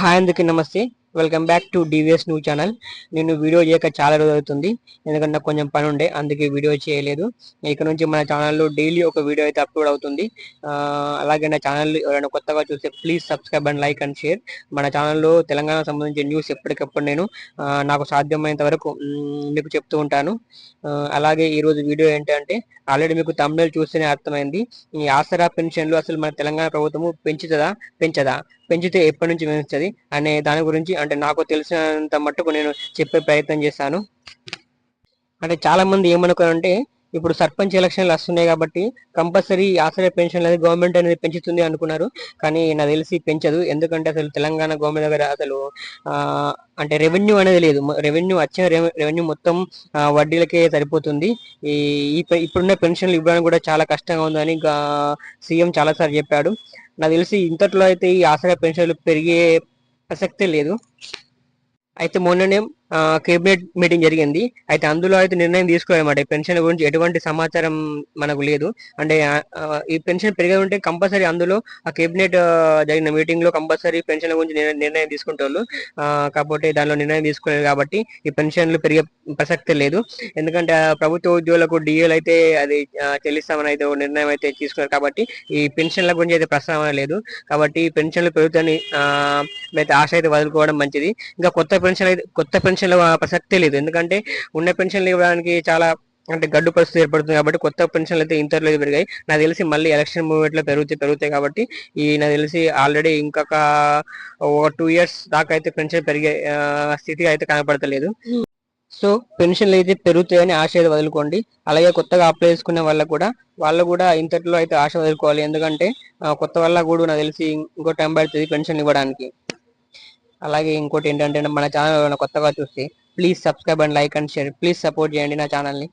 Hi అందరికీ నమస్తే. Welcome back to DVS new channel. నేను వీడియో చేయక చాలా రోజు అవుతుంది, ఎందుకంటే నాకు కొంచెం పని ఉండే, అందుకే వీడియో చేయలేదు. ఇక నుంచి మన ఛానల్లో డైలీ ఒక వీడియో అయితే అప్లోడ్ అవుతుంది. అలాగే నా ఛానల్ ఎవరైనా కొత్తగా చూస్తే please subscribe and like and share. మన ఛానల్లో తెలంగాణ సంబంధించిన న్యూస్ ఎప్పటికప్పుడు నేను నాకు సాధ్యమైనంత వరకు మీకు చెప్తూ ఉంటాను. అలాగే ఈరోజు వీడియో ఏంటంటే, ఆల్రెడీ మీకు తమిళ చూస్తేనే అర్థమైంది. ఈ ఆసరా పెన్షన్లు అసలు మన తెలంగాణ ప్రభుత్వము పెంచుతుందా పెంచదా, పెంచితే ఎప్పటి నుంచి పెంచుతుంది అనే దాని గురించి అంటే నాకు తెలిసినంత మట్టుకు నేను చెప్పే ప్రయత్నం చేశాను. అంటే చాలా మంది ఏమనుకోరంటే, ఇప్పుడు సర్పంచ్ ఎలక్షన్లు వస్తున్నాయి కాబట్టి కంపల్సరీ ఆశ్రయ పెన్షన్ అనేది గవర్నమెంట్ అనేది పెంచుతుంది అనుకున్నారు. కానీ నాకు తెలిసి పెంచదు. ఎందుకంటే అసలు తెలంగాణ గవర్నమెంట్ దగ్గర అసలు అంటే రెవెన్యూ అనేది లేదు. రెవెన్యూ వచ్చే రెవెన్యూ మొత్తం వడ్డీలకే సరిపోతుంది. ఈ ఇప్పుడున్న పెన్షన్లు ఇవ్వడానికి కూడా చాలా కష్టంగా ఉందని సీఎం చాలాసార్లు చెప్పాడు. నాకు తెలిసి ఇంతట్లో అయితే ఈ ఆశ్రయ పెన్షన్లు పెరిగే ప్రసక్తే లేదు. అయితే మొన్ననే కేబినెట్ మీటింగ్ జరిగింది. అయితే అందులో అయితే నిర్ణయం తీసుకోవాలన్నమాట. ఈ పెన్షన్ గురించి ఎటువంటి సమాచారం మనకు లేదు. అంటే ఈ పెన్షన్ పెరిగి ఉంటే కంపల్సరీ అందులో ఆ కేబినెట్ జరిగిన మీటింగ్ లో కంపల్సరీ పెన్షన్ గురించి నిర్ణయం తీసుకుంటారు. కాకపోతే దానిలో నిర్ణయం తీసుకోలేదు కాబట్టి ఈ పెన్షన్లు పెరిగే ప్రసక్తే లేదు. ఎందుకంటే ప్రభుత్వ ఉద్యోగులకు డిఏలు అయితే అది చెల్లిస్తామని అయితే నిర్ణయం అయితే తీసుకున్నారు కాబట్టి ఈ పెన్షన్ల గురించి అయితే ప్రస్తావన లేదు. కాబట్టి పెన్షన్లు పెరుగుతాయని అయితే ఆశ అయితే వదులుకోవడం మంచిది. ఇంకా కొత్త పెన్షన్ల ప్రసక్తే లేదు. ఎందుకంటే ఉన్న పెన్షన్లు ఇవ్వడానికి చాలా అంటే గడ్డు పరిస్థితి ఏర్పడుతుంది కాబట్టి కొత్త పెన్షన్లు అయితే ఇంతలో పెరిగాయి. నాకు తెలిసి మళ్ళీ ఎలక్షన్ మూవ్మెంట్ లో పెరుగుతాయి కాబట్టి నాకు తెలిసి ఆల్రెడీ ఇంకొక 2 years దాకా అయితే పెన్షన్ పెరిగే స్థితి అయితే కనపడతలేదు. సో పెన్షన్లు అయితే పెరుగుతాయని ఆశ అయితే వదులుకోండి. అలాగే కొత్తగా అప్లై చేసుకునే వాళ్ళు కూడా ఇంతట్లో అయితే ఆశ వదులుకోవాలి. ఎందుకంటే కొత్త వాళ్ళ కూడా నాకు తెలిసి ఇంకో టైం పడుతుంది పెన్షన్ ఇవ్వడానికి. అలాగే ఇంకోటి ఏంటంటే, మన ఛానల్ కొత్తగా చూస్తే please subscribe and like and share. Please support చేయండి నా ఛానల్ని.